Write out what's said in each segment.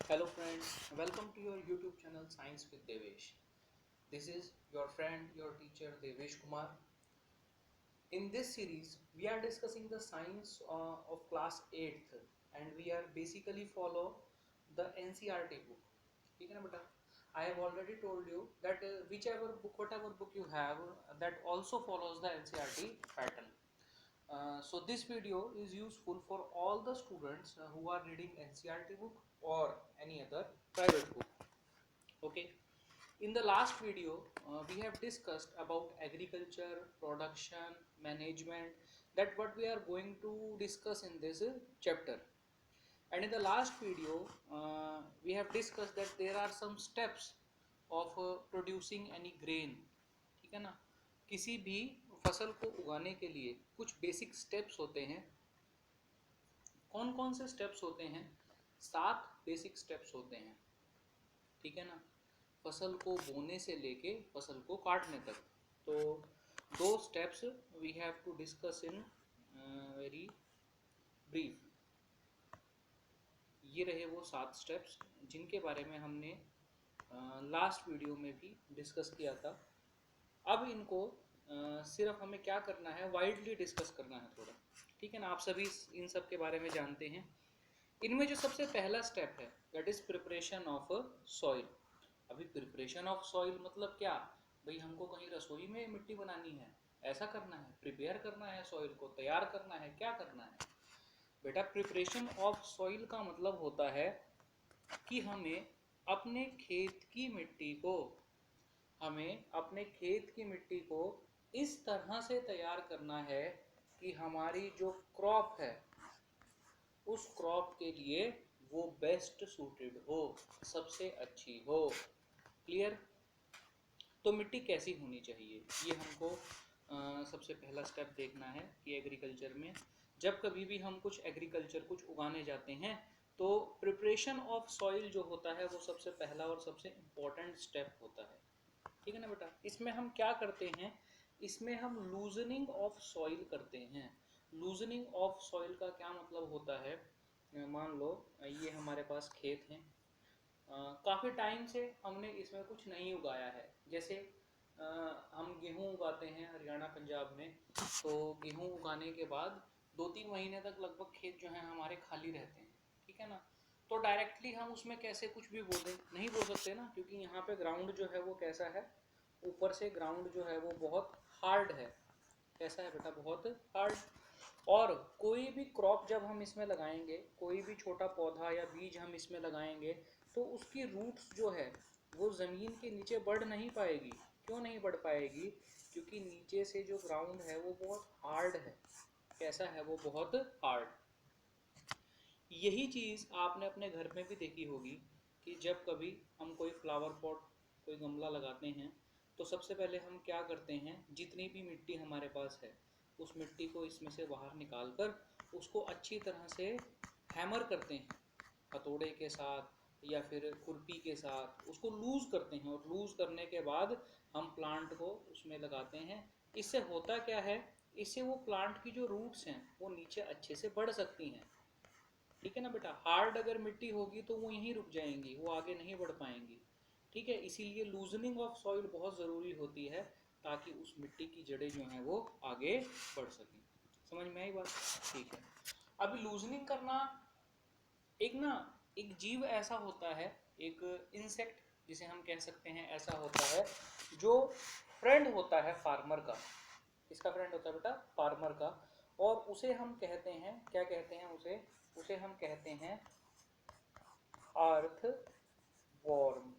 Hello friends, welcome to your YouTube channel Science with Devesh. This is your friend, your teacher Devesh Kumar. In this series, we are discussing the science of class 8th and we are basically follow the NCERT book. ठीक है ना बेटा? I have already told you that whatever book you have, that also follows the NCERT pattern. So this video is useful for all the students who are reading NCERT book or any other private book. Okay, in the last video we have discussed about agriculture, production, management, that what we are going to discuss in this chapter. And in the last video we have discussed that there are some steps of producing any grain. ठीक है ना, किसी भी फसल को उगाने के लिए कुछ बेसिक स्टेप्स होते हैं. कौन कौन से स्टेप्स होते हैं? 7 बेसिक स्टेप्स होते हैं. ठीक है ना, फसल को बोने से लेके फसल को काटने तक. तो दो steps we have to discuss in very brief. ये रहे वो 7 स्टेप्स जिनके बारे में हमने लास्ट वीडियो में भी डिस्कस किया था. अब इनको सिर्फ हमें क्या करना है, वाइडली डिस्कस करना है थोड़ा. ठीक है ना, आप सभी इन सब के बारे में जानते हैं. इनमें जो सबसे पहला स्टेप है that is preparation of soil. अभी प्रिपरेशन ऑफ सॉइल मतलब क्या भाई, हमको कहीं रसोई में मिट्टी बनानी है, ऐसा करना है, प्रिपेयर करना है, सॉइल को तैयार करना है, क्या करना है बेटा? प्रिपरेशन ऑफ सॉइल का मतलब होता है कि हमें अपने खेत की मिट्टी को इस तरह से तैयार करना है कि हमारी जो क्रॉप है उस क्रॉप के लिए वो बेस्ट सूटेड हो, सबसे अच्छी हो. क्लियर? तो मिट्टी कैसी होनी चाहिए, ये हमको सबसे पहला स्टेप देखना है कि एग्रीकल्चर में जब कभी भी हम कुछ उगाने जाते हैं तो प्रिपरेशन ऑफ सॉइल जो होता है वो सबसे पहला और सबसे इम्पोर्टेंट स्टेप होता है. ठीक है ना बेटा? इसमें हम क्या करते हैं, इसमें हम लूजनिंग ऑफ सॉइल करते हैं. लूजनिंग ऑफ सॉइल का क्या मतलब होता है? मान लो ये हमारे पास खेत हैं, काफ़ी टाइम से हमने इसमें कुछ नहीं उगाया है. जैसे हम गेहूँ उगाते हैं हरियाणा पंजाब में, तो गेहूँ उगाने के बाद 2-3 महीने तक लगभग खेत जो है हमारे खाली रहते हैं. ठीक है ना, तो डायरेक्टली हम उसमें कैसे कुछ भी बो दें, नहीं बो सकते ना, क्योंकि यहाँ पे ग्राउंड जो है वो कैसा है, ऊपर से ग्राउंड जो है वो बहुत हार्ड है. कैसा है बेटा? बहुत हार्ड. और कोई भी क्रॉप जब हम इसमें लगाएंगे, कोई भी छोटा पौधा या बीज हम इसमें लगाएंगे, तो उसकी रूट्स जो है वो ज़मीन के नीचे बढ़ नहीं पाएगी. क्यों नहीं बढ़ पाएगी? क्योंकि नीचे से जो ग्राउंड है वो बहुत हार्ड है. कैसा है? वो बहुत हार्ड. यही चीज़ आपने अपने घर में भी देखी होगी कि जब कभी हम कोई फ्लावर पॉट, कोई गमला लगाते हैं, तो सबसे पहले हम क्या करते हैं, जितनी भी मिट्टी हमारे पास है उस मिट्टी को इसमें से बाहर निकाल कर उसको अच्छी तरह से हैमर करते हैं, हथौड़े के साथ या फिर खुरपी के साथ उसको लूज़ करते हैं. और लूज़ करने के बाद हम प्लांट को उसमें लगाते हैं. इससे होता क्या है, इससे वो प्लांट की जो रूट्स हैं वो नीचे अच्छे से बढ़ सकती हैं. ठीक है ना बेटा? हार्ड अगर मिट्टी होगी तो वो यहीं रुक जाएंगी, वो आगे नहीं बढ़ पाएंगी. ठीक है, इसीलिए लूजनिंग ऑफ सॉइल बहुत ज़रूरी होती है ताकि उस मिट्टी की जड़ें जो हैं वो आगे बढ़ सकें. समझ में आई बात? ठीक है. अभी लूजनिंग करना, एक जीव ऐसा होता है, एक इंसेक्ट जिसे हम कह सकते हैं, ऐसा होता है जो फ्रेंड होता है फार्मर का. किसका फ्रेंड होता है बेटा? फार्मर का. और उसे हम कहते हैं, क्या कहते हैं उसे हम कहते हैं अर्थ वॉर्म.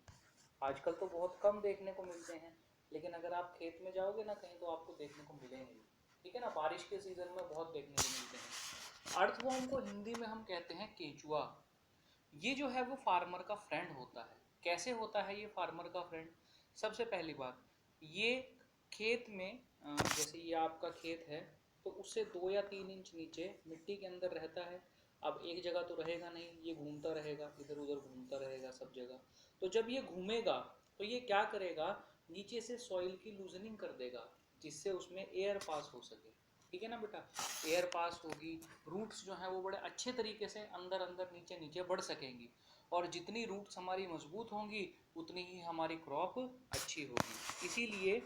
आजकल तो बहुत कम देखने को मिलते हैं, लेकिन अगर आप खेत में जाओगे ना कहीं तो आपको देखने को मिलेंगे. ठीक है ना, बारिश के सीजन में बहुत देखने को मिलते हैं. अर्थवॉर्म को हिंदी में हम कहते हैं केंचुआ. ये जो है वो फार्मर का फ्रेंड होता है. कैसे होता है ये फार्मर का फ्रेंड? सबसे पहली बात, ये खेत में जैसे ये आपका खेत है तो उससे 2 या 3 इंच नीचे मिट्टी के अंदर रहता है. अब एक जगह तो रहेगा नहीं, ये घूमता रहेगा, इधर उधर घूमता रहेगा सब जगह. तो जब ये घूमेगा तो ये क्या करेगा, नीचे से सॉइल की लूजनिंग कर देगा जिससे उसमें एयर पास हो सके. ठीक है ना बेटा, एयर पास होगी, रूट्स जो हैं वो बड़े अच्छे तरीके से अंदर अंदर नीचे नीचे बढ़ सकेंगी, और जितनी रूट्स हमारी मजबूत होंगी उतनी ही हमारी क्रॉप अच्छी होगी। इसीलिए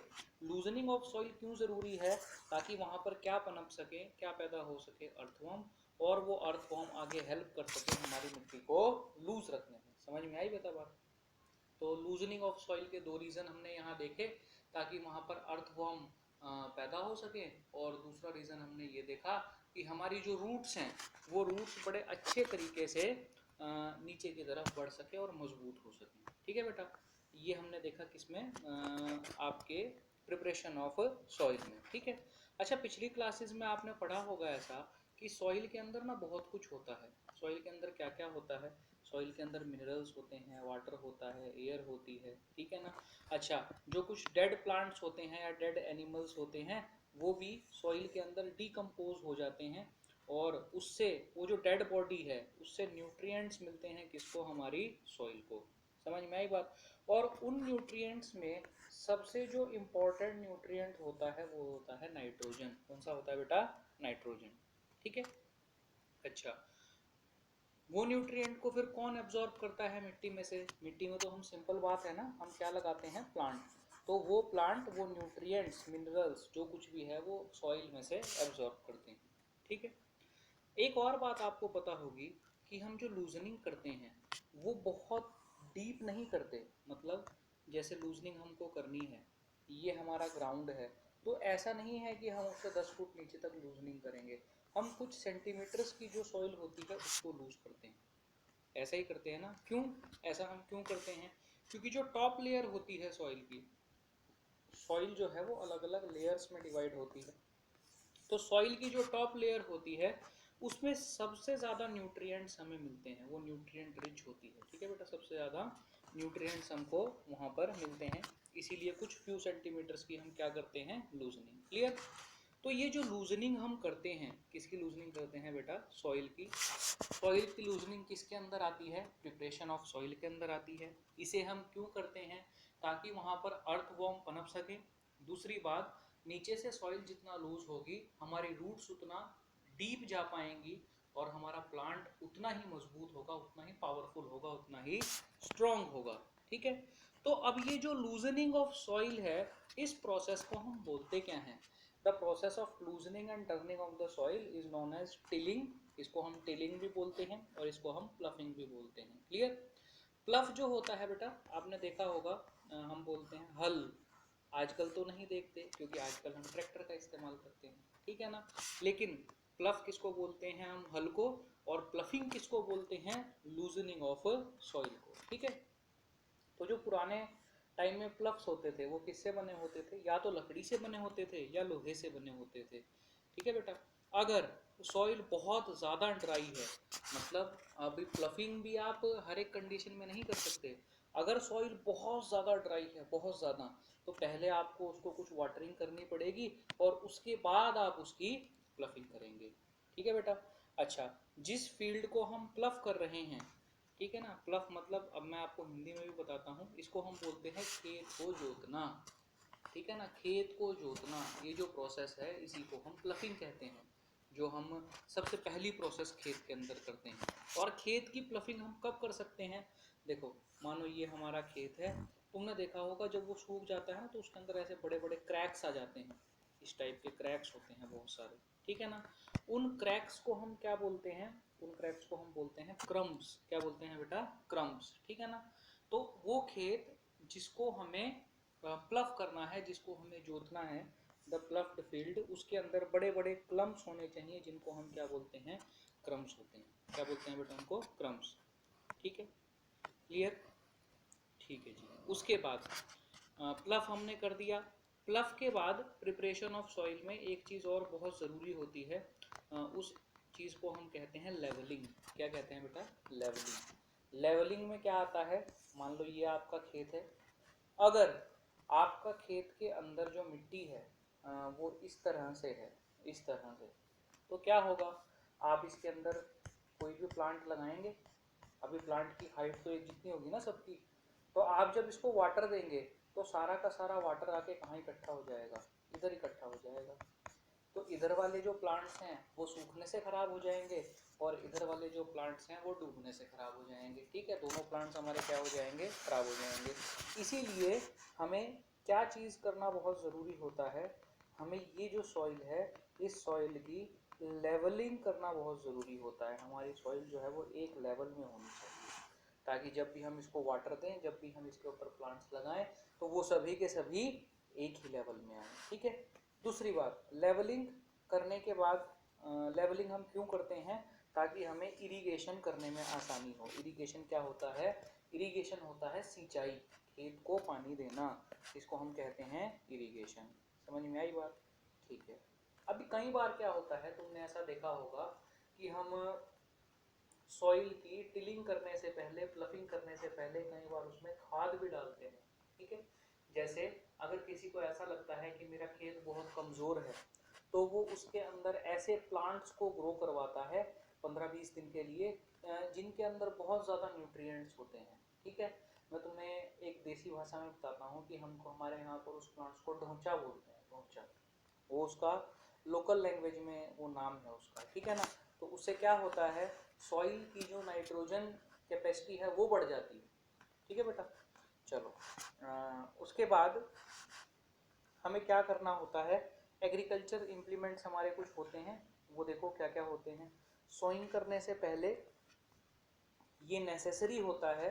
लूजनिंग ऑफ सॉइल क्यों ज़रूरी है, ताकि वहाँ पर क्या पनप सके, क्या पैदा हो सके, अर्थवर्म, और वो अर्थवर्म आगे हेल्प कर सके हमारी मिट्टी को लूज रखने में। समझ में आई बेटा बात? तो लूजनिंग ऑफ सॉइल के दो रीज़न हमने यहाँ देखे, ताकि वहाँ पर अर्थवर्म पैदा हो सके, और दूसरा रीज़न हमने ये देखा कि हमारी जो रूट्स हैं वो रूट्स बड़े अच्छे तरीके से नीचे की तरफ बढ़ सके और मजबूत हो सके। ठीक है बेटा, ये हमने देखा किसमें, आपके प्रिपरेशन ऑफ सॉइल में। ठीक है। अच्छा, पिछली क्लासेस में आपने पढ़ा होगा ऐसा कि सॉइल के अंदर ना बहुत कुछ होता है। सॉइल के अंदर क्या क्या होता है? सॉइल के अंदर मिनरल्स होते हैं, वाटर होता है, एयर होती है, ठीक है ना। अच्छा, जो कुछ डेड प्लांट्स होते हैं या डेड एनिमल्स होते हैं वो भी सॉइल के अंदर डिकम्पोज हो जाते हैं, और उससे वो जो डेड बॉडी है उससे न्यूट्रिएंट्स मिलते हैं किसको, हमारी सॉइल को। समझ में आई बात? और उन न्यूट्रिएंट्स में सबसे जो इम्पोर्टेंट न्यूट्रिएंट होता है वो होता है नाइट्रोजन। कौन सा होता है बेटा? नाइट्रोजन। ठीक है। अच्छा, वो न्यूट्रिएंट को फिर कौन एब्जॉर्ब करता है मिट्टी में से? मिट्टी में तो हम, सिंपल बात है ना, हम क्या लगाते हैं? प्लांट। तो वो प्लांट वो न्यूट्रिएंट्स, मिनरल्स जो कुछ भी है वो सॉइल में से एब्जॉर्ब करते हैं। ठीक है। एक और बात आपको पता होगी कि हम जो लूजनिंग करते हैं वो बहुत डीप नहीं करते। मतलब जैसे लूजनिंग हमको करनी है, ये हमारा ग्राउंड है, तो ऐसा नहीं है कि हम उससे 10 फुट नीचे तक लूजनिंग करेंगे। हम कुछ सेंटीमीटर्स की जो सॉइल होती है उसको लूज करते हैं। ऐसा ही करते हैं ना? क्यों ऐसा हम क्यों करते हैं? क्योंकि जो टॉप लेयर होती है सॉइल की, सॉइल जो है वो अलग अलग लेयर्स में डिवाइड होती है। तो सॉइल की जो टॉप लेयर होती है उसमें सबसे ज़्यादा न्यूट्रिएंट्स हमें मिलते हैं, वो न्यूट्रिएंट रिच होती है। ठीक है बेटा, सबसे ज़्यादा न्यूट्रिएंट्स हमको वहाँ पर मिलते हैं, इसीलिए कुछ फ्यू सेंटीमीटर्स की हम क्या करते हैं? लूजनिंग। क्लियर? तो ये जो लूजनिंग हम करते हैं, किसकी लूजनिंग करते हैं बेटा? सॉइल की। सॉइल की लूजनिंग किसके अंदर आती है? प्रिपरेशन ऑफ सॉइल के अंदर आती है। इसे हम क्यों करते हैं? ताकि वहाँ पर अर्थवर्म पनप सके। दूसरी बात, नीचे से सॉइल जितना लूज होगी हमारी रूट्स उतना डीप जा पाएंगी, और हमारा प्लांट उतना ही मजबूत होगा, उतना ही पावरफुल होगा, उतना ही स्ट्रॉन्ग होगा। ठीक है। तो अब ये जो लूजनिंग ऑफ सॉइल है, इस प्रोसेस को हम बोलते क्या हैं? The process of loosening and turning of the soil is known as tilling. इसको हम टिलिंग भी बोलते हैं और इसको हम प्लफिंग भी बोलते हैं। क्लियर? प्लफ जो होता है बेटा, आपने देखा होगा, हम बोलते हैं हल। आजकल तो नहीं देखते क्योंकि आजकल हम ट्रैक्टर का इस्तेमाल करते हैं, ठीक है ना। लेकिन प्लफ किसको बोलते हैं? हम हल को। और प्लफिंग किसको बोलते हैं? लूजनिंग ऑफ सॉइल को। ठीक है। तो जो पुराने टाइम में प्लफ्स होते थे वो किससे बने होते थे? या तो लकड़ी से बने होते थे या लोहे से बने होते थे। ठीक है बेटा। अगर सॉइल बहुत ज़्यादा ड्राई है, मतलब अभी प्लफिंग भी आप हर एक कंडीशन में नहीं कर सकते। अगर सॉइल बहुत ज़्यादा ड्राई है, बहुत ज़्यादा, तो पहले आपको उसको कुछ वाटरिंग करनी पड़ेगी और उसके बाद आप उसकी प्लफिंग करेंगे। ठीक है बेटा। अच्छा, जिस फील्ड को हम प्लफ कर रहे हैं, ठीक है ना, प्लफ मतलब, अब मैं आपको हिंदी में भी बताता हूँ, इसको हम बोलते हैं खेत को जोतना। ठीक है ना, खेत को जोतना, ये जो प्रोसेस है इसी को हम प्लफिंग कहते हैं, जो हम सबसे पहली प्रोसेस खेत के अंदर करते हैं। और खेत की प्लफिंग हम कब कर सकते हैं? देखो, मानो ये हमारा खेत है, तुमने देखा होगा जब वो सूख जाता है ना तो उसके अंदर ऐसे बड़े बड़े क्रैक्स आ जाते हैं, इस टाइप के क्रैक्स होते हैं बहुत सारे। ठीक है ना। उन क्रैक्स को हम क्या बोलते हैं? उन क्रैक्स को हम बोलते हैं क्रम्स। क्या बोलते हैं बेटा? क्रम्स। ठीक है ना। तो वो खेत जिसको हमें प्लफ करना है, जिसको हमें जोतना है, द प्लफ्ड फील्ड, उसके अंदर बड़े बड़े क्लम्स होने चाहिए, जिनको हम क्या बोलते हैं? क्रम्स होते हैं। क्या बोलते हैं बेटा उनको? क्रम्स। ठीक है। क्लियर? ठीक है जी। उसके बाद प्लफ हमने कर दिया। प्लफ के बाद प्रिपरेशन ऑफ सॉइल में एक चीज़ और बहुत ज़रूरी होती है, उस चीज़ को हम कहते हैं लेवलिंग। क्या कहते हैं बेटा? लेवलिंग। लेवलिंग में क्या आता है? मान लो ये आपका खेत है, अगर आपका खेत के अंदर जो मिट्टी है वो इस तरह से है, इस तरह से, तो क्या होगा? आप इसके अंदर कोई भी प्लांट लगाएंगे, अभी प्लांट की हाइट तो एक जितनी होगी ना सबकी, तो आप जब इसको वाटर देंगे तो सारा का सारा वाटर आके कहाँ इकट्ठा हो जाएगा? इधर इकट्ठा हो जाएगा। तो इधर वाले जो प्लांट्स हैं वो सूखने से खराब हो जाएंगे और इधर वाले जो प्लांट्स हैं वो डूबने से खराब हो जाएंगे। ठीक है, दोनों प्लांट्स हमारे क्या हो जाएंगे, खराब हो जाएंगे। इसीलिए हमें क्या चीज़ करना बहुत ज़रूरी होता है, हमें ये जो सॉइल है इस सॉइल की लेवलिंग करना बहुत ज़रूरी होता है। हमारी सॉइल जो है वो एक लेवल में होनी चाहिए, ताकि जब भी हम इसको वाटर दें, जब भी हम इसके ऊपर प्लांट्स लगाएं, तो वो सभी के सभी एक ही लेवल में आए। ठीक है। दूसरी बात, लेवलिंग करने के बाद लेवलिंग हम क्यों करते हैं, ताकि हमें इरिगेशन करने में आसानी हो। इरिगेशन क्या होता है, इरिगेशन होता है सिंचाई, खेत को पानी देना, इसको हम कहते हैं इरिगेशन। समझ में आई बात? ठीक है। अभी कई बार क्या होता है, तुमने ऐसा देखा होगा कि हम सॉइल की टिलिंग करने से पहले, प्लफिंग करने से पहले कई बार उसमें खाद भी डालते हैं। ठीक है। जैसे अगर किसी को ऐसा लगता है कि मेरा खेत बहुत कमज़ोर है, तो वो उसके अंदर ऐसे प्लांट्स को ग्रो करवाता है 15-20 दिन के लिए जिनके अंदर बहुत ज़्यादा न्यूट्रिएंट्स होते हैं। ठीक है। मैं तुम्हें एक देसी भाषा में बताता हूँ कि हमको हमारे यहाँ पर उस प्लांट्स को ढोंचा बोलते हैं, ढोंचा। वो उसका लोकल लैंग्वेज में वो नाम है उसका। ठीक है ना। तो उससे क्या होता है, सॉइल की जो नाइट्रोजन कैपेसिटी है वो बढ़ जाती है। ठीक है बेटा। चलो उसके बाद हमें क्या करना होता है, एग्रीकल्चर इम्प्लीमेंट्स हमारे कुछ होते हैं, वो देखो क्या क्या होते हैं। सोइंग करने से पहले ये नेसेसरी होता है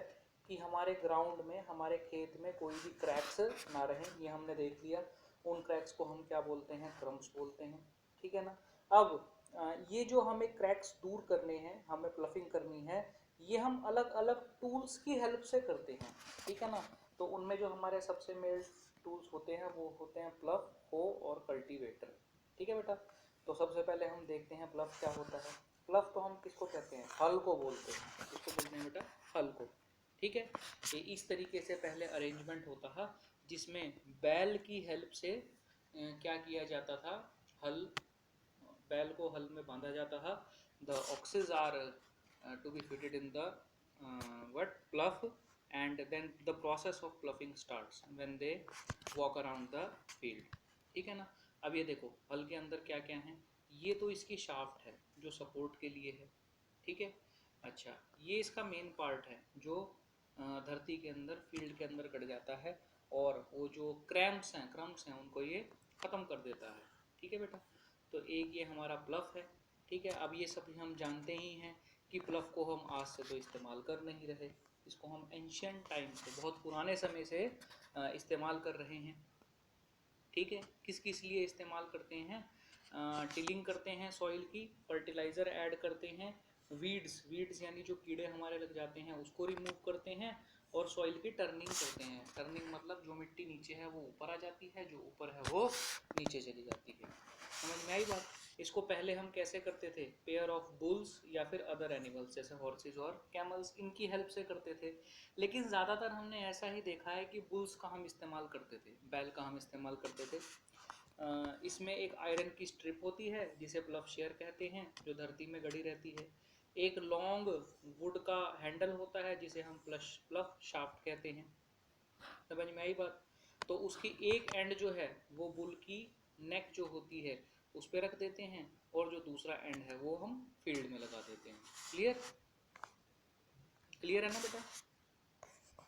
कि हमारे ग्राउंड में, हमारे खेत में कोई भी क्रैक्स ना रहें। ये हमने देख लिया। उन क्रैक्स को हम क्या बोलते हैं, क्रम्स बोलते हैं। ठीक है ना। अब ये जो हमें क्रैक्स दूर करने हैं, हमें प्लफिंग करनी है, ये हम अलग अलग टूल्स की हेल्प से करते हैं। ठीक है ना। तो उनमें जो हमारे सबसे मेन टूल्स होते हैं वो होते हैं प्लफ, हो और कल्टीवेटर। ठीक है बेटा। तो सबसे पहले हम देखते हैं प्लफ क्या होता है। प्लफ तो हम किसको कहते हैं, हल को बोलते हैं। किसको बोलते हैं बेटा, हल को। ठीक है। ये इस तरीके से पहले अरेंजमेंट होता था जिसमें बैल की हेल्प से क्या किया जाता था, हल, बैल को हल में बांधा जाता था। The oxes are to be fitted in the what pluff, and then the process of pluffing starts when they walk around the field। ठीक है ना। अब ये देखो हल के अंदर क्या क्या है, ये तो इसकी शाफ्ट है जो सपोर्ट के लिए है। ठीक है। अच्छा, ये इसका मेन पार्ट है जो धरती के अंदर, फील्ड के अंदर कट जाता है और वो जो क्रैम्प्स हैं, क्रम्प्स हैं, उनको ये ख़त्म कर देता है। ठीक है बेटा। तो एक ये हमारा प्लफ है। ठीक है। अब ये सब हम जानते ही हैं कि प्लफ को हम आज से तो इस्तेमाल कर नहीं रहे, इसको हम एंशियंट टाइम से, बहुत पुराने समय से इस्तेमाल कर रहे हैं। ठीक है। किस किस लिए इस्तेमाल करते हैं, टिलिंग करते हैं सॉइल की, फर्टिलाइज़र ऐड करते हैं, वीड्स यानी जो कीड़े हमारे लग जाते हैं उसको रिमूव करते हैं, और सॉइल की टर्निंग करते हैं। टर्निंग मतलब जो मिट्टी नीचे है वो ऊपर आ जाती है, जो ऊपर है वो नीचे चली जाती है। समझ में आई बात? इसको पहले हम कैसे करते थे, पेयर ऑफ बुल्स या फिर अदर एनिमल्स जैसे हॉर्सेस और कैमल्स, इनकी हेल्प से करते थे। लेकिन ज़्यादातर हमने ऐसा ही देखा है कि बुल्स का हम इस्तेमाल करते थे, बैल का हम इस्तेमाल करते थे। इसमें एक आयरन की स्ट्रिप होती है जिसे प्लफ शेयर कहते हैं, जो धरती में गड़ी रहती है। एक लॉन्ग वुड का हैंडल होता है जिसे हम प्लफ शाफ्ट कहते हैं। समझ में आई बात? तो उसकी एक एंड जो है वो बुल की नेक जो होती है उस पर रख देते हैं, और जो दूसरा एंड है वो हम फील्ड में लगा देते हैं। क्लियर? क्लियर है ना बेटा?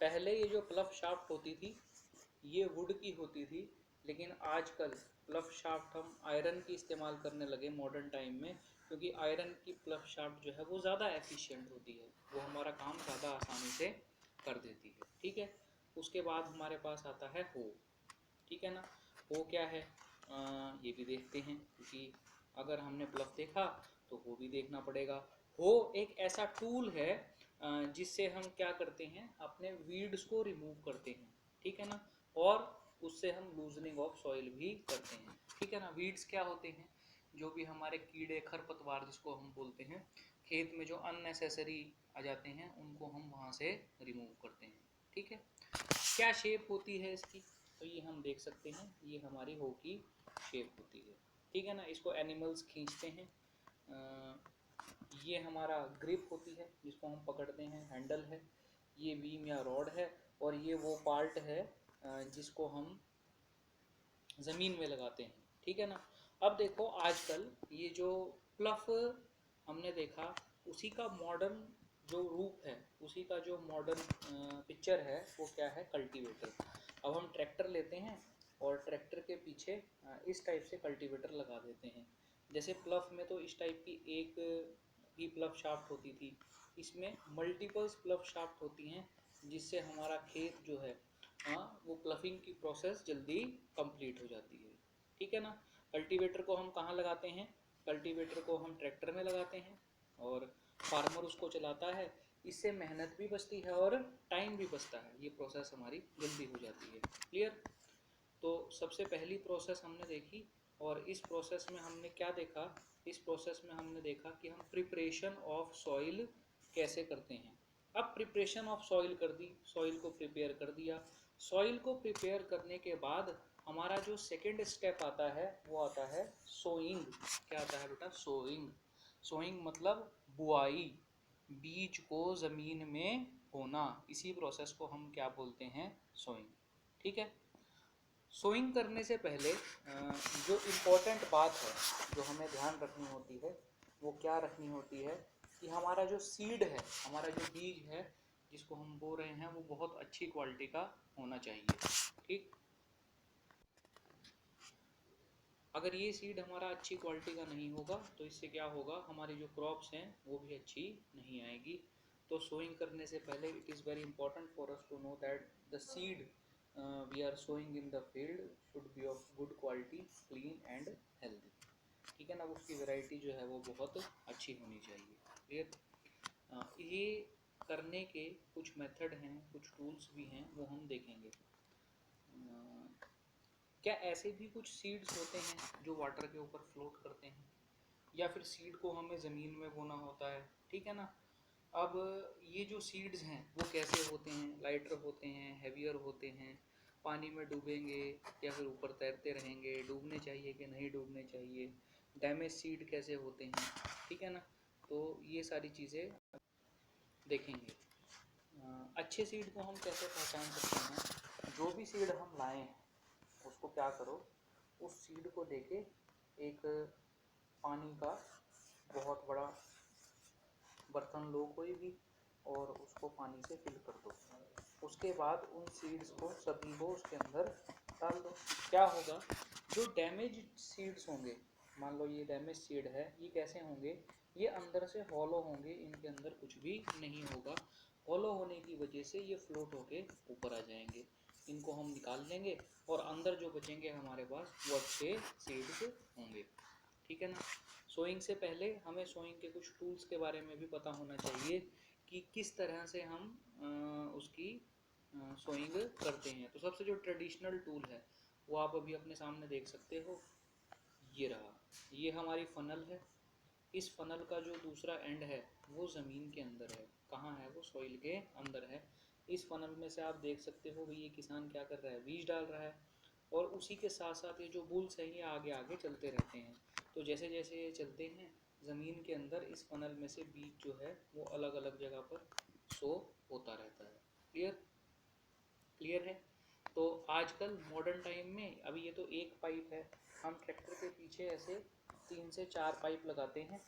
पहले ये जो प्लफ शाफ्ट होती थी ये वुड की होती थी, लेकिन आजकल प्लफ शाफ्ट हम आयरन की इस्तेमाल करने लगे मॉडर्न टाइम में, क्योंकि आयरन की प्लफ शाफ्ट जो है वो ज़्यादा एफिशिएंट होती है, वो हमारा काम ज़्यादा आसानी से कर देती है। ठीक है। उसके बाद हमारे पास आता है हो। ठीक है ना। हो क्या है, ये भी देखते हैं, क्योंकि अगर हमने प्लफ देखा तो हो भी देखना पड़ेगा। हो एक ऐसा टूल है जिससे हम क्या करते हैं, अपने वीड्स को रिमूव करते हैं। ठीक है ना। और उससे हम लूजनिंग ऑफ सॉइल भी करते हैं। ठीक है ना। वीड्स क्या होते हैं, जो भी हमारे कीड़े खरपतवार जिसको हम बोलते हैं, खेत में जो अननेसेसरी आ जाते हैं उनको हम वहाँ से रिमूव करते हैं। ठीक है। क्या शेप होती है इसकी, तो ये हम देख सकते हैं, ये हमारी हो की शेप होती है। ठीक है ना। इसको एनिमल्स खींचते हैं। ये हमारा ग्रिप होती है जिसको हम पकड़ते हैं, हैंडल है। ये बीम या रॉड है, और ये वो पार्ट है जिसको हम ज़मीन में लगाते हैं। ठीक है ना। अब देखो आजकल ये जो प्लफ हमने देखा, उसी का मॉडर्न जो रूप है, उसी का जो मॉडर्न पिक्चर है वो क्या है, कल्टीवेटर। अब हम ट्रैक्टर लेते हैं और ट्रैक्टर के पीछे इस टाइप से कल्टीवेटर लगा देते हैं। जैसे प्लफ में तो इस टाइप की एक ही प्लफ शाफ्ट होती थी, इसमें मल्टीपल्स प्लफ शाफ्ट होती हैं, जिससे हमारा खेत जो है वो प्लफिंग की प्रोसेस जल्दी कंप्लीट हो जाती है। ठीक है ना। कल्टीवेटर को हम कहाँ लगाते हैं, कल्टीवेटर को हम ट्रैक्टर में लगाते हैं और फार्मर उसको चलाता है। इससे मेहनत भी बचती है और टाइम भी बचता है, ये प्रोसेस हमारी जल्दी हो जाती है। क्लियर। तो सबसे पहली प्रोसेस हमने देखी, और इस प्रोसेस में हमने क्या देखा, इस प्रोसेस में हमने देखा कि हम प्रिपरेशन ऑफ सॉइल कैसे करते हैं। अब प्रिपरेशन ऑफ सॉइल कर दी, सॉइल को प्रिपेयर कर दिया। सॉइल को प्रिपेयर करने के बाद हमारा जो सेकेंड स्टेप आता है वो आता है सोइंग। क्या आता है बेटा, सोइंग। सोइंग मतलब बुआई, बीज को ज़मीन में बोना, इसी प्रोसेस को हम क्या बोलते हैं, सोइंग। ठीक है। सोइंग करने से पहले जो इम्पोर्टेंट बात है, जो हमें ध्यान रखनी होती है, वो क्या रखनी होती है कि हमारा जो सीड है, हमारा जो बीज है जिसको हम बो रहे हैं, वो बहुत अच्छी क्वालिटी का होना चाहिए। ठीक। अगर ये सीड हमारा अच्छी क्वालिटी का नहीं होगा तो इससे क्या होगा, हमारी जो क्रॉप्स हैं वो भी अच्छी नहीं आएगी। तो सोइंग करने से पहले it is very important for us to know that the seed we are sowing in the field should be of good quality, clean and healthy. ठीक है ना। उसकी वैरायटी जो है वो बहुत अच्छी होनी चाहिए। क्लियर। ये करने के कुछ मेथड हैं, कुछ टूल्स भी हैं, वो हम देखेंगे। क्या ऐसे भी कुछ सीड्स होते हैं जो वाटर के ऊपर फ्लोट करते हैं, या फिर सीड को हमें ज़मीन में बोना होता है। ठीक है ना। अब ये जो सीड्स हैं वो कैसे होते हैं, लाइटर होते हैं, हैवियर होते हैं, पानी में डूबेंगे या फिर ऊपर तैरते रहेंगे, डूबने चाहिए कि नहीं डूबने चाहिए, डैमेज सीड कैसे होते हैं। ठीक है ना। तो ये सारी चीज़ें देखेंगे। अच्छे सीड को हम कैसे पहचान सकते हैं, जो भी सीड हम लाए हैं उसको क्या करो, उस सीड को लेके एक पानी का बहुत बड़ा बर्तन लो कोई भी, और उसको पानी से फिल कर दो। उसके बाद उन सीड्स को सभी को उसके अंदर डाल दो। क्या होगा, जो डैमेज सीड्स होंगे, मान लो ये डैमेज सीड है, ये कैसे होंगे, ये अंदर से हॉलो होंगे, इनके अंदर कुछ भी नहीं होगा। हॉलो होने की वजह से ये फ्लोट होके ऊपर आ जाएंगे, इनको हम निकाल लेंगे और अंदर जो बचेंगे हमारे पास वो अच्छे सीड्स होंगे। ठीक है ना। सोइंग से पहले हमें सोइंग के कुछ टूल्स के बारे में भी पता होना चाहिए कि किस तरह से हम उसकी सोइंग करते हैं। तो सबसे जो ट्रेडिशनल टूल है वो आप अभी अपने सामने देख सकते हो, ये रहा। ये हमारी फनल है। इस फनल का जो दूसरा एंड है वो ज़मीन के अंदर है। कहाँ है वो, सॉइल के अंदर है। इस फनल में से आप देख सकते हो भाई, ये किसान क्या कर रहा है, बीज डाल रहा है, और उसी के साथ साथ ये जो बुल्स हैं ये आगे आगे चलते रहते हैं। तो जैसे जैसे ये चलते हैं, ज़मीन के अंदर इस फनल में से बीज जो है वो अलग अलग जगह पर शो होता रहता है। क्लियर। क्लियर है। तो आजकल मॉडर्न टाइम में अभी ये तो एक पाइप है, हम ट्रैक्टर के पीछे ऐसे 3 से 4 पाइप लगाते हैं,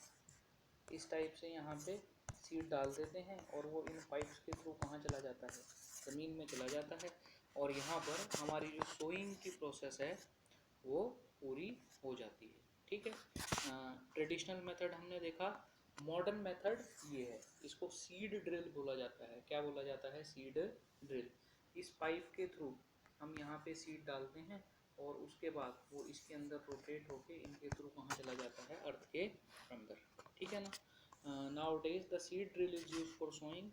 इस टाइप से यहाँ पे सीड डाल देते हैं, और वो इन पाइप्स के थ्रू कहाँ चला जाता है, ज़मीन में चला जाता है, और यहाँ पर हमारी जो सोइंग की प्रोसेस है वो पूरी हो जाती है। ठीक है। ट्रेडिशनल मेथड हमने देखा। मॉडर्न मेथड ये है, इसको सीड ड्रिल बोला जाता है। क्या बोला जाता है, सीड ड्रिल। इस पाइप के थ्रू हम यहाँ पे सीड डालते हैं, और उसके बाद वो इसके अंदर रोटेट होके इनके थ्रू कहाँ चला जाता है, अर्थ के अंदर। ठीक है ना। Nowadays the seed drill is use for sowing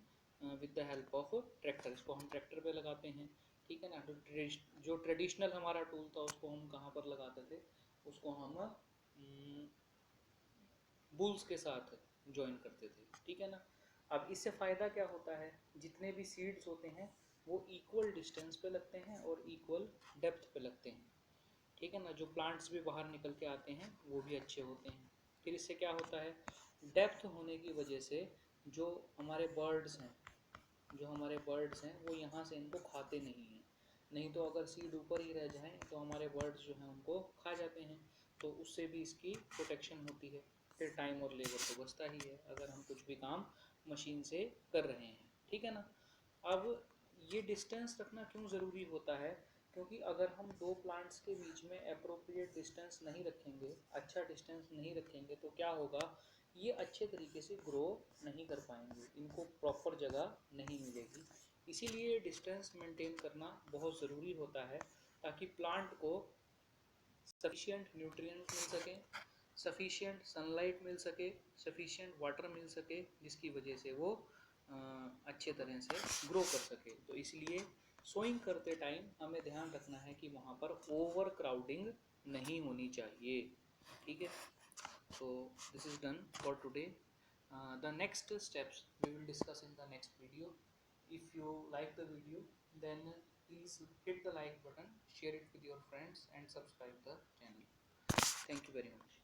with the help of tractor. इसको हम ट्रैक्टर पे लगाते हैं। ठीक है ना। तो जो ट्रेडिशनल हमारा टूल था उसको हम कहाँ पर लगाते थे, उसको हम बुल्स के साथ ज्वाइन करते थे। ठीक है ना। अब इससे फ़ायदा क्या होता है, जितने भी सीड्स होते हैं वो इक्वल डिस्टेंस पे लगते हैं और इक्वल डेप्थ पे लगते हैं। ठीक है ना। जो प्लांट्स भी बाहर निकल के आते हैं वो भी अच्छे होते हैं। फिर इससे क्या होता है, डेप्थ होने की वजह से जो हमारे बर्ड्स हैं, वो यहाँ से इनको खाते नहीं हैं। नहीं तो अगर सीड ऊपर ही रह जाएं तो हमारे बर्ड्स जो हैं उनको खा जाते हैं। तो उससे भी इसकी प्रोटेक्शन होती है। फिर टाइम और लेबर तो बचता ही है अगर हम कुछ भी काम मशीन से कर रहे हैं, ठीक है ना। अब ये डिस्टेंस रखना क्यों ज़रूरी होता है, क्योंकि अगर हम दो प्लांट्स के बीच में अप्रोप्रिएट डिस्टेंस नहीं रखेंगे, अच्छा डिस्टेंस नहीं रखेंगे, तो क्या होगा, ये अच्छे तरीके से ग्रो नहीं कर पाएंगे, इनको प्रॉपर जगह नहीं मिलेगी। इसीलिए डिस्टेंस मेंटेन करना बहुत ज़रूरी होता है ताकि प्लांट को सफिशिएंट न्यूट्रिएंट्स मिल सकें, सफिशिएंट सनलाइट मिल सके, सफिशिएंट वाटर मिल सके, जिसकी वजह से वो अच्छे तरह से ग्रो कर सके। तो इसलिए सोइंग करते टाइम हमें ध्यान रखना है कि वहाँ पर ओवर क्राउडिंग नहीं होनी चाहिए, ठीक है। So this is done for today. The next steps we will discuss in the next video. If you like the video, then please hit the like button, share it with your friends, and subscribe the channel. Thank you very much.